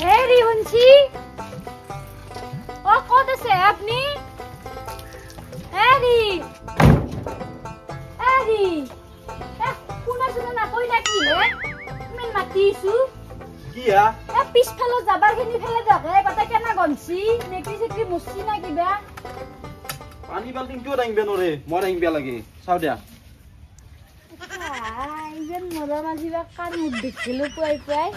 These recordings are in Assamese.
হেৰি শুনছি ও ক'ত আছে আপনি হেৰি হেৰি কোনা শুনা না কইলা কি হে আমি মাতিছো কিয়া পিছফালে যাবাৰ খিনি ফেলে দেখে কথা কেনা গনছি নেকি সেকি মুছি না কিবা পানী বাল্টিং কিয় দাঙিব নৰে মই দাঙিব লাগে চাও দিয়া ইজন মৰা মাজিবা কাৰ মুখ দেখিলো পুৱাই পুৱাই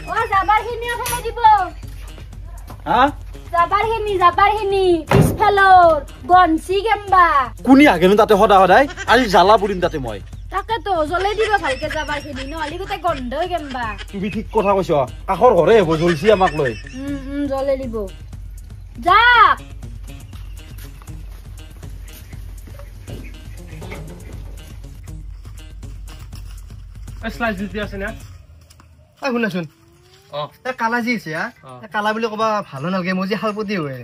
ও যাবাৰ খিনি ফেলে দিব হা যাবাৰ খিনি পিছফালৰ গনছি কেম্বা কোনি আগেনো তাতে সদা সদায় আজি জ্বালা পুৰিম তাতে মই তাকেতো জ্বলাই দিবা ভালকে যাবাৰ খিনি নহলি গোটেই গন্ধ কেম্বা তুমি ঠিক কথা কৈছ কাষৰ ঘৰে হ'ব জ্বলছি আমাক লৈ জ্বলাই দিব যা স্লাইস দিতে আছে না শুনাচোন কালা যি আছে কালা বুলি কবা ভালো নালাগে মই যে শালপতি হয়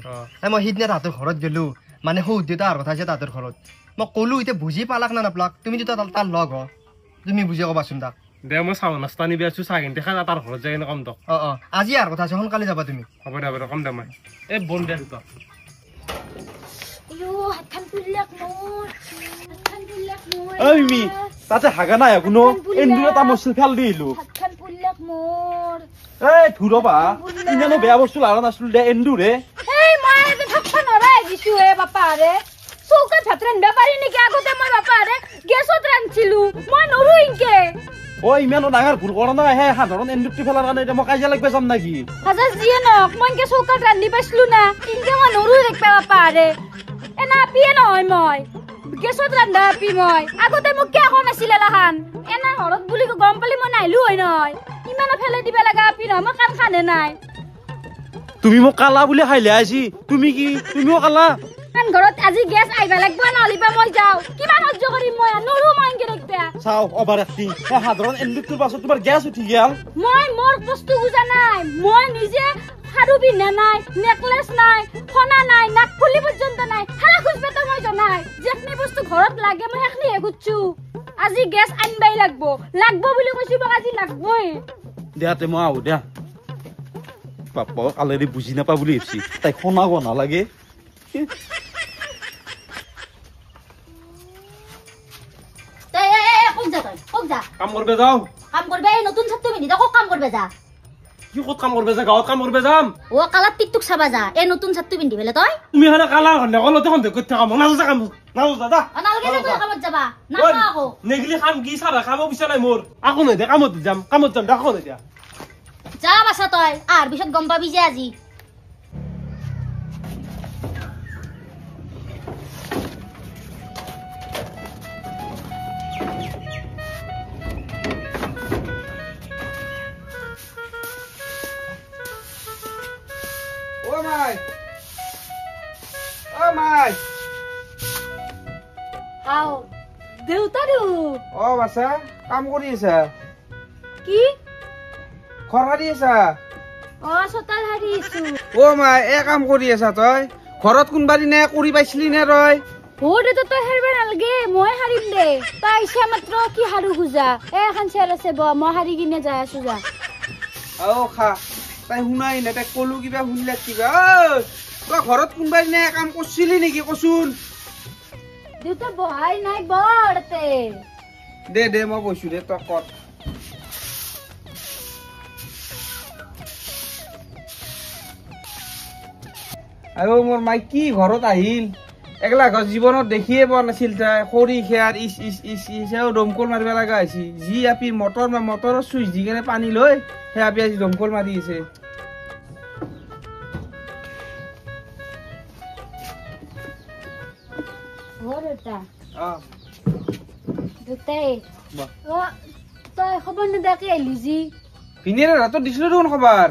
মই সিদিনা তাহাঁতৰ ঘৰত গলো মানে সৌদ দেউতাৰ কথা আছে তাহাঁতৰ ঘৰত মই কলো এতিয়া বুজি পালাক না নাপালাক তুমি যেতিয়া তাৰ লগ হ তুমি বুজি কবাচোন তাক দে মই চাও নাস্তা নিবি আছো চাহ কিনতে খানা তাৰ ঘৰত যাই কম দক আজি আৰু কথা আছে সোনকালে যাবা তুমি হ'ব দে কম দে মই এই বন দে দুটা হাতখান পুৰলাক মোৰ ঐ মিমি তাতে হাগা নাই কোনো এন্দুৰে তা মছল ফেল দিলো হাতখান পুৰলাক মোৰ এই ধুৰবা ইমানো বেয়া বস্তু লাৰা নাছিল দে এন্দুৰে এই মই এতে থাকবা নৰাই দিছো হে বাপা ৰে চৌকাত ভাত ৰান্ধবা পাৰি নেকি আগতে মই বাপা ৰে গেছত ৰান্ধিছিলো মই নৰু ইনকে ও ইমানো ডাঙৰ ভুল কৰা নাই হে সাধাৰণ এন্দুৰটি ফেলাৰ কাৰণে এতিয়া মই কাজিয়া লাগবে যাম নাকি হাজাৰ যিয়ে নক মই ইনকে চৌকাত ৰান্ধি পাইছিলো না ইনকে মই নৰু দেখবা বাপা ৰে এনা পিয়ে নহয় মই গেছত ৰান্ধা পি মই আগতে মোক কিয় কোৱা নাছিলে লাহান এনা ঘৰত বুলি গম পালি মই নাইলো হয় নহয় ইমানো ফেলে দিবা লাগা পি নহয় মই কাণ খানে নাই তুমি মোক কালা বুলি খাইলে আজি তুমি কি তুমিও কালা কাণ ঘৰত আজি গেছ আইবা লাগবা নহলিবা মই যাও কিমান সহ্য কৰিম মই নৰু মই ইনকে দেখবা চাও অভাৰ এক্টিং সাধাৰণ এন্দুৰটোৰ পাছত তোমাৰ গেছ উঠি গেল মই মোৰ বস্তু বুজা নাই মই নিজে হাৰু বিনা নাই নেকলেস নাই ফনা নাই নাক ফুলি পৰ্যন্ত নাই হাৰা খুজবে তো মই জনাই যেখনি বস্তু ঘৰত লাগে মই এখনি হেগুচ্ছু আজি গেছ আনবাই লাগবো বুলি কৈছো মোক আজি লাগবই দেহাতে মই আহো দিয়া পাপা কালেৰি বুজি নাপা বুলি ভাবছি তাই শুনাব নালাগে কাম করবে যাও কাম করবে নতুন ছাত্র মিনি দেখো কাম করবে যা কি কত কাম করবে যা গাঁৱত কাম করবে যাম ও কালার টিকটক চাবা যা এই নতুন ছাত্র পিন্ধি বেলে তই তুমি হলে কালা হলে কলতে কোন দেখতে কাম নাজা যা কাম নাজা দাদা অনালগে যে তুই কামত যাবা না আকৌ নেগলি কাম কি সারা কাম বিচা নাই মোর আকো নাই দে কামত যাম দেখো নাই দিয়া যা বাসা তই আর বিশত গম পাবি যে আজি আও দেউতাৰু ও বাছা কাম কৰি আছা কি ঘৰ সাৰি আছা ও সতাল হাৰিছো ও মা এ কাম কৰি আছা তই ঘৰত কোনবা দিনে কৰি পাইছিলি নে তই ওরে তো তই হারবে নালগে মই হারিম দে তাই ইচ্ছা মাত্র কি হারু গুজা এখন চেয়ার আছে ব মই হারি কিনে যাই আছো যা ও খা তাই শুনাই না তাই কলো কিবা শুনিলা কিবা তই ঘৰত কোনবা দিনে কাম কৰিছিলি নেকি কচোন দেউতা বহাই নাই বড়তে দে মই কৈছো দে তই কত আৰু মোৰ মাই কি ঘৰত আহিল একলা ঘৰ জীৱনত দেখিয়ে পোৱা নাছিল তাই খৰি খেয়াৰ ইচ দমকল মাৰিব লগা হৈছে যি আপি মটৰৰ চুইচ দি কেনে পানী লৈ সেই আপি আজি দমকল মাৰি আছে তই খবৰ নিদাকে আহিলি যি ভিনিৰে ৰাতত দিছিলো দেখোন খবৰ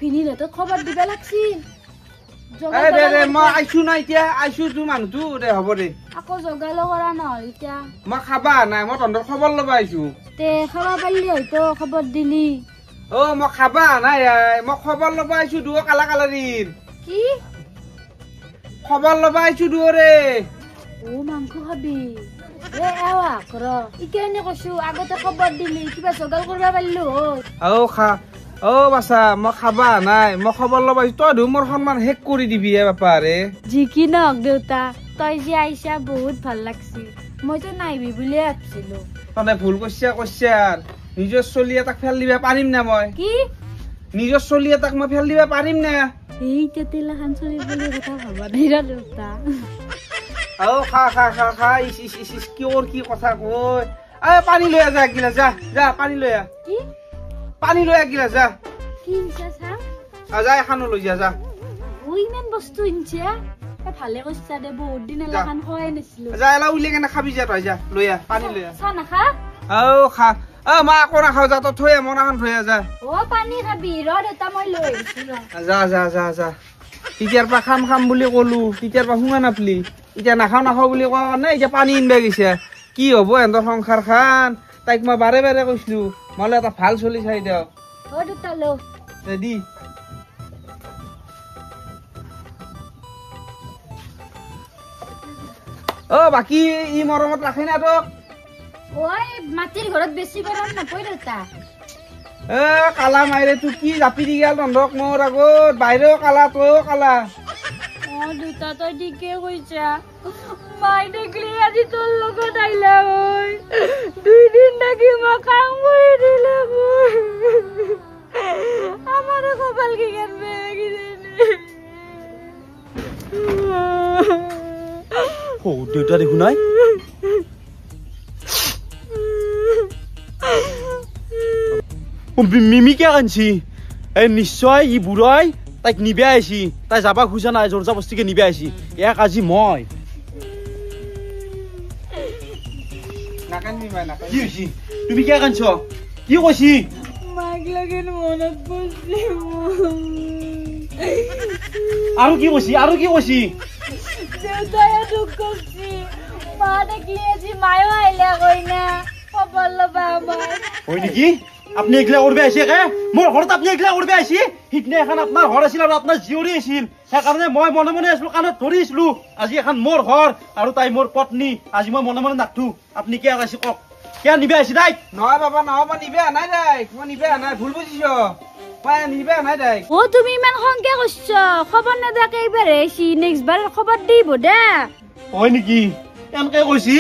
ভিনিৰে তই খবৰ দিবা লাগছিল দে মই আইছো না এতিয়া আইছো তোৰ মানুহটো দে হ'ব দে আকৌ জগালো কৰা নহল এতিয়া মই খাবা নাই মই তহঁতৰ খবৰ ল'ব আহিছো তে খাবা পাৰিলি হয়তো খবৰ দিলি মই খাবা নাই মই খবৰ ল'ব আহিছো দুও কালা কালাৰীৰ কি খবৰ ল'ব আহিছো দুৱৰে মাংস খাবি এ এৱা কৰ ইকেনে কৈছো আগতে খবৰ দিলি কিবা জগাল কৰিব পাৰিলো হয় খা বাছা মই খাবা নাই মই খবৰ ল'ব আহিছো তই মোৰ সন্মান শেষ কৰি দিবি বাপা ৰে যি কি নহওক দেউতা তই যে আইছা বহুত ভাল লাগছি মইতো নাইবি বুলিয়ে ভাবছিলো তই ভুল কৈছা নিজৰ চলি এটাক ফেল দিবা পাৰিম না মই কি নিজৰ চলি এটাক মই ফেল দিবা পাৰিম না এই তেতেলা খান চলি বুলি কথা ভাবা নাই ৰ দেউতা খা ইস কিয়ৰ কি কথা কয় পানী লৈ যা এক গিলাচ যা পানী লৈ কি পানী লৈ এক গিলাচ যা কি ইনছা যা এখানো লৈ যা ও ইমান বস্তু ইনছা ভালে কৈছা দে বহুত দিন এলাখান খোৱাই নাছিলো যা এলা উলিয়াই কেনে খাবি যা তই যা লৈ পানী লৈ চাহ নাখা খা মা আকৌ নাখাও যা তই থৈ মই নাখান থৈ যা পানী খাবি ৰ দেউতা মই লৈ আহিছো যা তেতিয়াৰ পৰা খাম বুলি কলো তেতিয়াৰ পৰা শুনা নাপলি এতিয়া নাখাও বুলি কোৱা কাৰণে এতিয়া পানী ইনবা গৈছে কি হব এহঁতৰ সংসাৰ খান তাইক মই বাৰে কৈছিলো মই এটা ভাল চলি চাই দিয়ক দেউতা লো দি বাকী ই মৰমত ৰাখে না তোক মাটিৰ ঘৰত বেছি গৰম নপৰে দেউতা কালা মাইৰে তোৰ কি জাপি দি গেল তহঁতক মোৰ আগত বাহিৰেও কালা তইও কালা দেউতা তই ঠিকে কৈছা মাই দেখলি আজি তোৰ লগত আহিলা হয় 2 দিন থাকি মই কাম কৰি দিলে আমার কপাল কি করবে দেউতা দেখো নাই মিমি কে আনছি নিশ্চয় ই বুঢ়াই তাইক নিবে আইছি তাই যাবা খোজা নাই জোৰ জবস্তিকে নিবে আইছি এক আজি মই কি হৈছি তুমি কিয় কান্দছ কি কৈছি মাক লগেন মনত পৰছি আৰু কি কৈছি দেউতাই দুখ কৰিছি মা দেখলি আজি মায়ো আহিলে কইনা খবৰ ল'বা আমাৰ হয় নেকি আপনি এগলা করবে আইছে কে মোর ঘরত আপনি এগলা করবে আইছি হিতনে এখন আপনার ঘর আছিল আর আপনার জিওরি আছিল সেকারণে মই মনে মনে আসলো কানত ধরিছিলো আজি এখন মোর ঘর আর তাই মোর পত্নী আজি মই মনে মনে নাকটু আপনি কি আইছি কক কে নিবে আইছি দাই নহয় বাবা নহয় মই নিবে আনাই দাই মই নিবে আনাই ভুল বুঝিছ মই নিবে আনাই দাই ও তুমি ইমান খংকে কইছ খবৰ নেদাকে এইবাৰে আইছি নেক্সট বাৰ খবৰ দিব দে হয় নেকি এনকে কইছি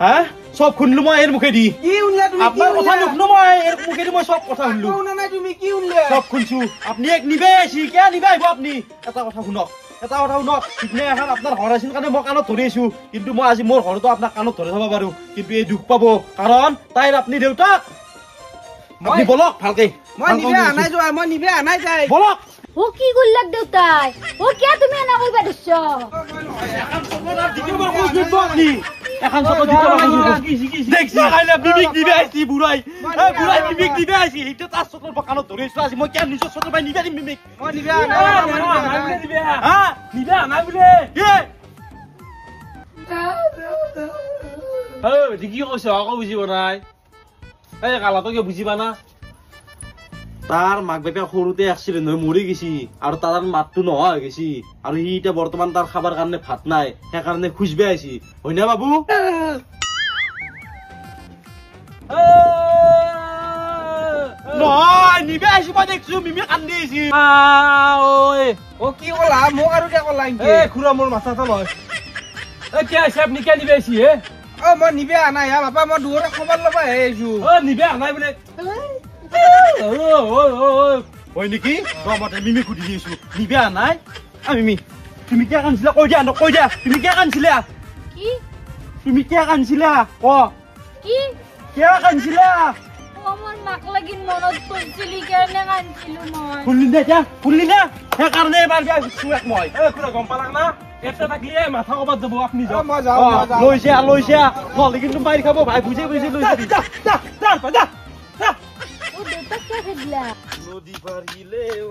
হ্যাঁ সব শুনলো মই এর মুখে দি কি উনলা তুমি আপনার কথা নুশুনো মই এর মুখে দি মই সব কথা শুনলো শুনা নাই তুমি কি উনলা সব শুনছো আপনি এক নিবে আইছি কে নিবে আইব আপনি এটা কথা শুনক ঠিকনে এখন আপনার ঘর আছিল কাৰণে মই কাণত ধৰি আছো কিন্তু মই আজি মোৰ ঘৰতো আপোনাক কাণত ধৰি থব পাৰো কিন্তু এই দুখ পাব কাৰণ তাইৰ আপনি দেউতাক আপনি বলক ভালকে মই নিবে আনাই যোৱা মই নিবে আনাই যাই বলক ও কি গুল্লাক দেউতাই ও কে তুমি এনা কইবা দিছ এখন সপনার দিকে মই খোঁজ নিব আপনি এখন সব দিকে দেখছ খাইলা বিবিক দিবে আইছি বুঢ়াই বুঢ়াই বিবিক দিবে আইছি এটা তার সতর কাণত ধৰি আছো আজি মই কেন নিজৰ সতর বাই নিবে দিম বিবিক মই নিবে আনাই নিবে আনাই বোলে কি কৈছ আকৌ বুজিব নাই এই কালাটো কিয় বুজিবা না তার মাক বাপে সৰুতে এক্সিডেন্ট হৈ মৰি গেছি আৰু তাৰ মাতটো নোহোৱা হৈ গেছি আৰু সি এতিয়া বৰ্তমান তাৰ খাবাৰ কাৰণে ভাত নাই সেইকাৰণে খুঁজবে আইছি হয় না বাবু নহয় নিবে আইছি মই দেখছো মিমি কান্দি আইছি ও কি কলা মোক আৰু কে কলা এ খুৰা মোৰ মাথাটা লয় এ কে আছে আপনি কে নিবে আইছি হে মই নিবে আনাই হা বাবা মই দুৰে খবৰ ল'বা আহিছো নিবে আনাই বোলে হয় নেকি মই মিমি সুধি দিছো নিবে আনাই মিমি তুমি কিয় কান্দিছিলা কৈ দিয়া তুমি কিয় কান্দিছিলা কি তুমি কিয় কান্দিছিলা ক কি কিয় কান্দিছিলা আমার মাক লাগি মনত পড়ছিলি কেনে কাঁদছিলো মই শুনলি না সেইকাৰণে এবাৰ বিয়া দিছো এক মই খুৰা গম পালাক না এটা থাকলে মাথা কবাত যাব আপনি যাও মই যাও লৈছে নহ'লে কিন্তু মাৰি খাব ভাই বুজি লৈছে ও দেউতা কে খেদলা নদী পাৰিলে ঐ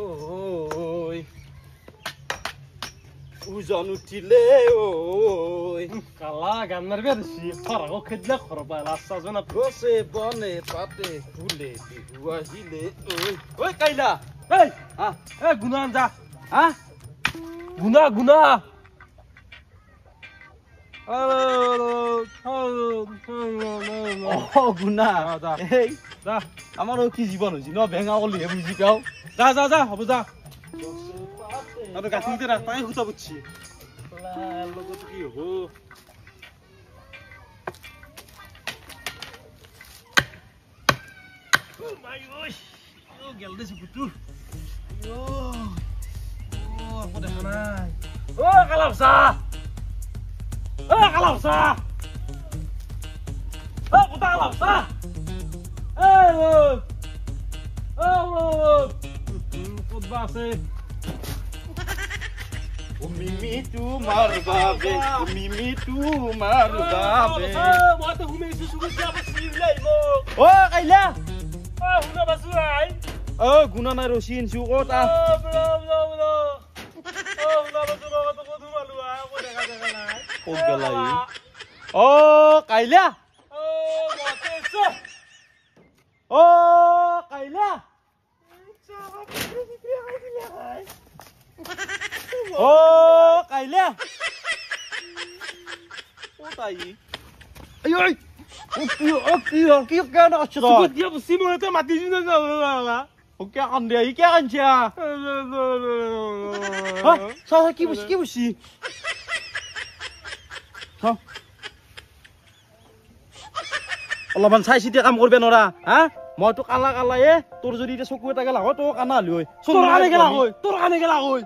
উজন উঠিলে ঐ কালা গান মাৰিবে দিছি ফৰাগো খেদলে খৰবা ৰাস্তা জনা গছে বনে পাতে ফুলে বিহু আহিলে ঐ কাইলা এই এ গুনা যা গুনা গুণা যা। এই যা আমাৰো কি জীৱন হৈছে ন বেঙা কলিহে বুজি পাওঁ যা যা যা হ'ব যা আৰু গাঁঠিতে ৰাখ তাই সুতা বুটছি লগত কি হ'ব গেল দেছো পুতু আকৌ দেখা নাই কালাপচা কালাপচা কোথা কালাপচা ক'তবা আছে মিমি তোমাৰ বাবে মিমি তোমাৰ বাবে মইতো ঘুমাইছো চকুত যাব চিলাই অ কাইলা শুনা পাইছো আই অ গুণা নাই ৰচি আনছো ক'ত আহ ক'ত গেলা ই অ কাইলা অ কাইলা অ কাইলা ক'ত আহি আই ঐ কি কেন আছো মাতি ওকে কান্দে আহি কে কানছা কি বুঝছি অলপমান চাই চিতি কাম কৰবে নৰা হা মইতো কালা কালায়ে তোৰ যদি এতিয়া চকু এটা গেলা হয় তোৰ কানা হলি হয় তোৰ কানে গেলা কই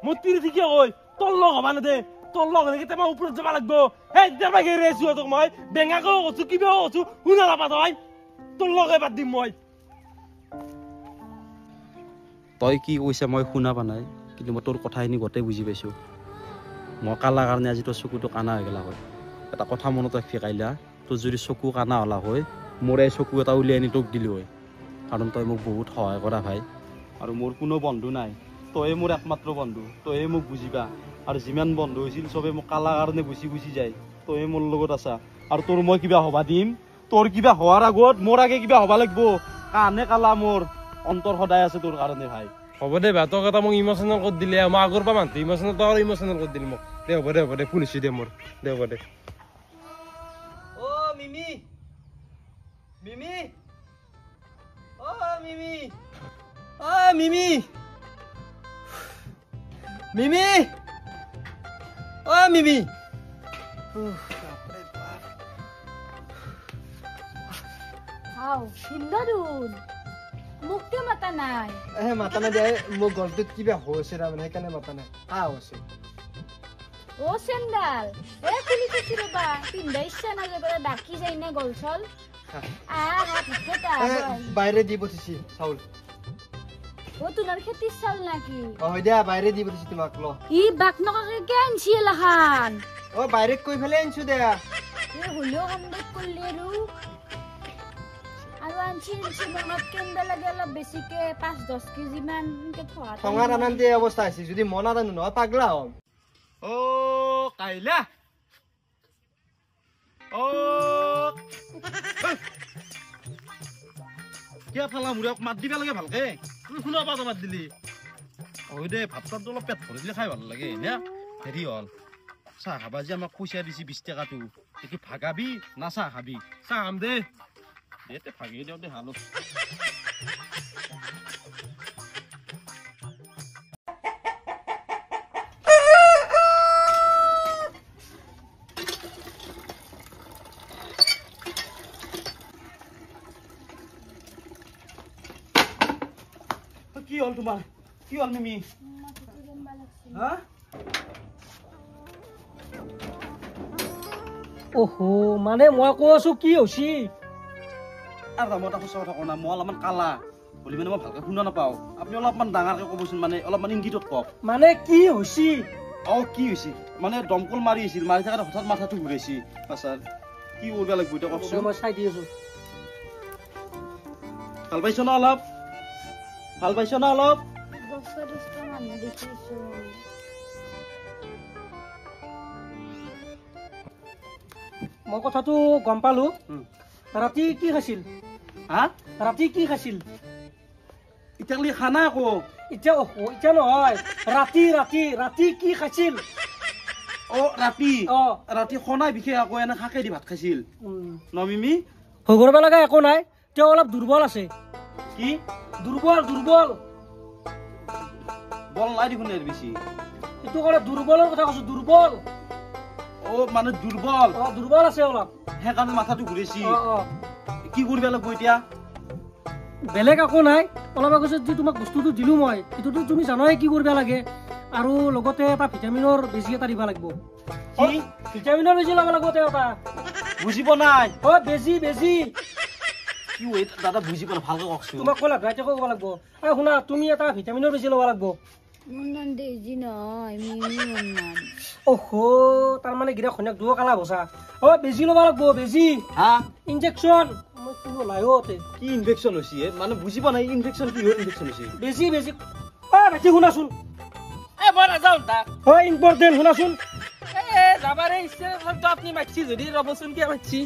মোৰ তিৰি ঠিকে কই তোৰ লগ হবা নেদে তোৰ লগ হলে কেতিয়াবা ওপৰত যাবা লাগব সেই দেবা গেৰে আছো তোক মই বেঙাকো কৈছো কিবা কৈছো শুনা নাপা তই তোৰ লগে বাদ দিম মই তই কি কৈছা মই শুনা পা নাই কিন্তু মই তোৰ কথাখিনি গোটেই বুজি পাইছো মই কালা কাৰণে আজি তোৰ চকুটো কানা হৈ গেলা হয় এটা কথা মনত ৰাখি কাইলা তোৰ যদি চকু কানা হলা হয় মোৰ এই চকু এটা উলিয়াই আনি তোক দিলো হয় কাৰণ তই মোক বহুত সহায় কৰা ভাই আৰু মোৰ কোনো বন্ধু নাই তয়ে মোৰ একমাত্ৰ বন্ধু তয়ে মোক বুজিবা আৰু যিমান বন্ধু হৈছিল চবে মোক কালা কাৰণে গুচি যায় তয়ে মোৰ লগত আছা আৰু তোৰ মই কিবা হবা দিম তোৰ কিবা হোৱাৰ আগত মোৰ আগে কিবা হবা লাগব কানে কালা মোৰ অন্তৰ সদায় আছে তোৰ কাৰণে ভাই হ'ব দে বা তোক এটা মোক ইমোচনেল কৰি দিলে মই আগৰ পৰা মানটো ইমোচনেল তই ইমোচনেল কৰি দিলি মোক দে হ'ব দে ফুল হৈছে দে মোৰ দে হ'ব দে অ মিমি মিমি অ মিমি অ মিমি মিমি অ মিমি হাও সুন্দরুন মোক কিয় মাতা নাই মাতা নাই দে মোৰ গলটোত কিবা হৈছে তাৰমানে সেইকাৰণে মাতা নাই হৈছে ও চেন্ডাল খুলি থৈছি ৰবা পিন্ধা ইচ্ছা নাযায় বোলে ডাকি যায় নে গল চল বাইৰে দি পঠিছি চাউল ও তোমাৰ খেতিৰ চাউল নাকি হয় দিয়া বাইরে দি পঠিছি তোমাক ল ই বাক নকাকে কে আনছি এলাখান বাইরে কই ফেলে আনছো দে হলেও কমপ্লিট করলি আৰু আনছি মনত কেন্দা লাগে অলপ বেছিকে 5-10 কেজি মান থোৱা ঠঙাৰ আনন্দ অৱস্থা আছে যদি মনত আনো নহয় পাগলা হম অ কাইলা অ কিয় ফালা মুৰে মাত দিবা লাগে ভালকে শুনা পা মাত দিলি হয় দে ভাত চাত অলপ পেট ভৰি দিলে খাই ভাল লাগে নে হেৰি হল চাহ খাবা যে আমাক পইচা দিছি 20 টাকাটো এইটো ভাগাবি না চাহ খাবি চাহ খাম দে দে ভাগি দিওঁ দে হালো কি হল তোমাৰ কি হল মিমি হা ওহো মানে মই কৈছো কি হৈছি আৰু মই এটা সঁচা কথা কওঁ না মই অলপমান কালা বুলি মানে মই ভালকে শুনা নাপাওঁ আপুনি অলপমান ডাঙৰকে ক'বচোন মানে অলপমান ইংগিতত কওক মানে কি হৈছি কি হৈছে মানে দমকল মাৰি আছিল মাৰি থাকাতে হঠাৎ মাথাটো ঘূৰাইছি ছাৰ কি কৰিব লাগিব এতিয়া কওকচোন মই চাই দি আছো ভাল পাইছ না অলপ ভাল পাইছ না অলপ মানুহ দেখিছো মই কথাটো গম পালো ৰাতি কি খাইছিল হা ৰাতি কি খাইছিল এতিয়ালৈকে খানা আকৌ এতিয়া নহয় ৰাতি ৰাতি ৰাতি কি খাইছিল অ ৰাতি অ ৰাতি খনাই বিশেষ আকৌ এনে শাকে দি ভাত খাইছিল নমিমি হৈ কৰিব লগা একো নাই তেওঁ অলপ দুৰ্বল আছে কি দুৰ্বল দুৰ্বল বল নাই দেখোন এৰ বেশি এইটো ক'লে দুৰ্বলৰ কথা কৈছো দুৰ্বল ও মানে দুৰ্বল অ দুৰ্বল আছে অলপ সেইকাৰণে মাথাটো ঘূৰিছি অ অ কি কৰিব লাগিব এতিয়া বেলেগ একো নাই অলপ আগত যে তোমাক বস্তুটো দিলো মই এইটোতো তুমি জানাই কি কৰিব লাগে আৰু লগতে এটা ভিটামিনৰ বেজি এটা দিব লাগিব কি ভিটামিনৰ বেজি ল'ব লাগিব তেওঁ এটা বুজি পোৱা নাই অ বেজি বেজি কি হৈ দাদা বুজি পোৱা নাই ভালকে কওকচোন তোমাক ক'লা ভাইতে ক'ব লাগিব এই শুনা তুমি এটা ভিটামিনৰ বেজি ল'ব লাগিব মোৰ নাম দেজি নহয় মিমি মোৰ নাম অহো তাৰমানে গিৰা খন্যাক দুও কালা বসা অ বেজি ল'ব লাগিব বেজি হা ইনজেকশ্যন মই কোনো নাইও তে কি ইনফেকশন হৈছে মানে বুজি পোৱা নাই ইনফেকশন কি হ'ল ইনফেকশন হৈছে বেজি বেজি অ বেজি শুনাচোন এ মই নাযাওঁ তাক অ ইম্পৰ্টেণ্ট শুনাচোন এ যাবাৰে ইচ্ছা শব্দ আপুনি মাতছি যদি ৰবচোন কিয় মাতছি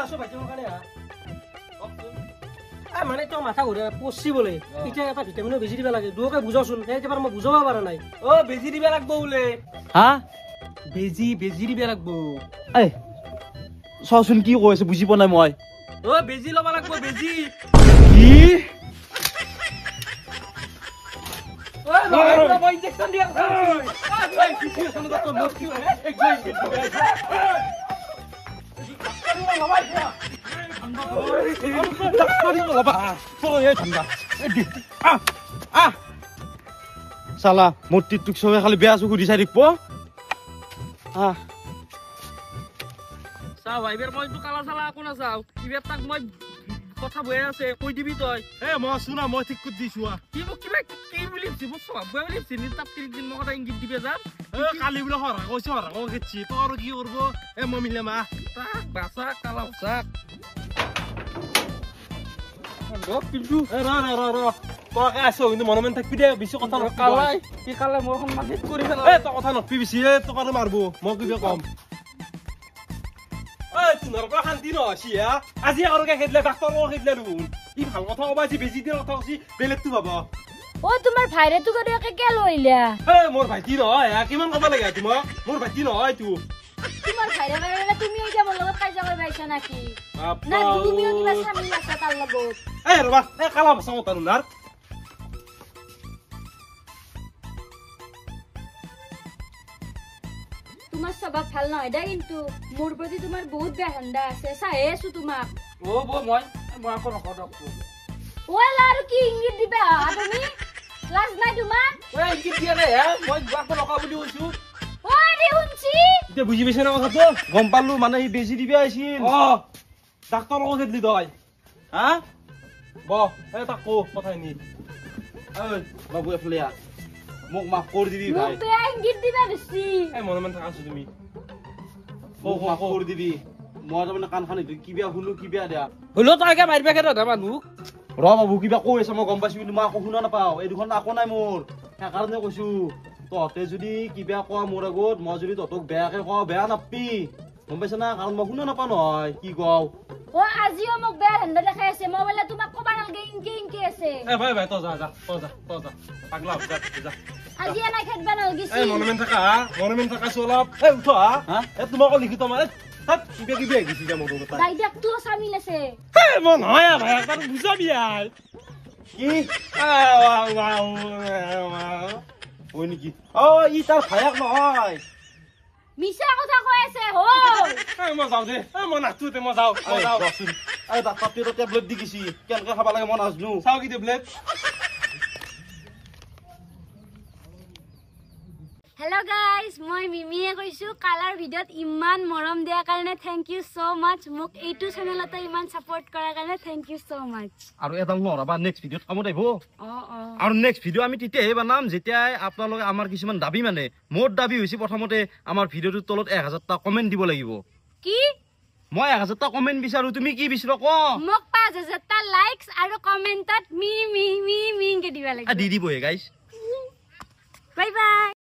আছো ভাইটি মোৰ কাৰণে মানে তো মাথা ঘূৰে পচি বোলে এতিয়া এটা ভিটামিনৰ বেজি দিব লাগে দুয়োকে বুজাচোন একেবাৰে মই বুজাব পৰা নাই অ বেজি দিব লাগব বোলে হা বেজি বেজি দিব লাগব এই চাওচোন কি কৈ আছে বুজি পোৱা নাই মই অ বেজি ল'ব লাগব বেজি কি মই ইনজেকচন দিয়া চালা মোৰ টিকটুক চবে খালি বেয়া চকু দি চাই দিব চাও ভাইবেৰ মই তো কালা চালা আকো নাচাও কিবা তাক মই কথা বয়ে আছে কৈ দিবি তই এ মই শুনা মই ঠিক কৰি দিছো কি মোক কিবা কি বুলি মোক সব বুলি চিনি তাত 30 দিন মই কথা ইংগিত দিবে যাম এ কালি বোলে হৰা কৈছে হৰা কৈ গেছি তো আৰু কি কৰব এ মই মিলে মা তাক বাসা কালা চাক কিন্তু এ ৰ তই আছো কিন্তু মনে মনে থাকবি দে বেছি কথা নকবি কালাই কি কালে মোৰ এখন মাটিত কৰি এ পেলাই তই কথা নকবি বেছি এ তোক আৰু মাৰব মই কিবা কম এই তোৰ পৰা শান্তি নহছি হা আজি আৰু খেদিলে ডাক্তৰক খেদিলে দেখোন ই ভাল কথা কবা আজি বেজি দিয়াৰ কথা কৈছি বেলেগটো ভাব ও তোমাৰ ভাইৰেটো কৰি কে লইলা এ মোৰ ভাইটি নহয় হা কিমান কব লাগে তোমাক মোৰ ভাইটি নহয় তো তোমাৰ ভাইৰে ভাইৰে তুমি এতিয়া মোৰ লগত কাজিয়া কৰি পাইছা নাকি না তুমিও কিবা স্বামী আছে তাৰ লগত এ ৰবা এ কালা ভাষা মতা নুনাৰ তোমাৰ স্বভাৱ ভাল নহয় দা কিন্তু মোৰ প্ৰতি তোমাৰ বহুত বেয়া ধান্দা আছে চাহে আছো তোমাক ও বো মই আকৌ নকওঁ দক ওলা আৰু কি ইংগিত দিবা তুমি লাজ নাই তোমাৰ ঐ ইংগিত দিয়া নাই হা মই আকৌ নকওঁ বুলি কৈছো ও ৰে শুনছি এতিয়া বুজি পাইছে না কথাটো গম পালো মানে সি বেজি দিবি আহিছিল অ ডাক্তৰক খেদিলি তই হা ব এ তাক কো কথাই নি ঐ বাবু এফালে আহ মোক মাফ কৰি দিবি মোক ভাই বেয়া ইংগিত দিবা দিছি এ মনে মনে থাকাছো তুমি মোক মাফ কৰি দিবি মই তাৰমানে কাণ খানি কিবা শুনো কিবা দিয়া হলো তই মাৰিবা কেইটা মানুহ ৰ বাবু কিবা কৈ আছে মই গম পাইছো কিন্তু মই আকৌ শুনা নাপাওঁ এই দুখন আকৌ নাই মোৰ সেইকাৰণে কৈছো তহঁতে যদি কিবা কোৱা মোৰ আগত মই যদি তহঁতক বেয়াকে কওঁ বেয়া নাপি গম পাইছ না কাৰণ মই শুনা নাপাওঁ নহয় কি কওঁ ও আজিও মোক বেয়া ধান্দা দেখাই আছে মই বোলে তোমাক কবা নালগে ইংকি আছে এ ভাই ভাই তই যা পাগলা যা আজি এনাই খেদবা নালগিছি এ মনে মনে থাকা হা মনে মনে থাকাছো অলপ এ উঠ হা এ তোমাক লিখিত মানে তাত কিবা কিবি আহিছে যা মোৰ কথা দাইদাক তো চামিল আছে এ মই নহয় ভাই একবাৰ বুজাবি আই কি হয় নেকি অ ই তাৰ ভায়েক নহয় মিছা কথা কৈ আছে হৌ মই যাওঁ দে মই নাচোতে মই যাওঁ ডাক্তৰ টেবলেট দি গেছি কেনেকে খাব লাগে মই নাজনো চাওঁ কি টেবলেট হেল্ল' গাইজ মই মিমিয়ে কৈছোঁ কালাৰ ভিডিঅ'ত ইমান মৰম দিয়াৰ কাৰণে থেংক ইউ ছ' মাছ মোক এইটো চেনেলতে ইমান ছাপোৰ্ট কৰাৰ কাৰণে থেংক ইউ ছ' মাছ আৰু এটা নহ'বা নেক্সট ভিডিঅ'ত কামত আহিব অঁ অঁ আৰু নেক্সট ভিডিঅ' আমি তেতিয়াহে বনাম যেতিয়াই আপোনালোকে আমাৰ কিছুমান দাবী মানে মোৰ দাবী হৈছে প্ৰথমতে আমাৰ ভিডিঅ'টোৰ তলত 1000টা কমেণ্ট দিব লাগিব কি মই 1000টা কমেণ্ট বিচাৰো তুমি কি বিচাৰা ক মোক 5000টা লাইকছ আৰু কমেণ্টত মি মি মি মি কে দিবা লাগিব দি দিবহে গাইজ বাই বাই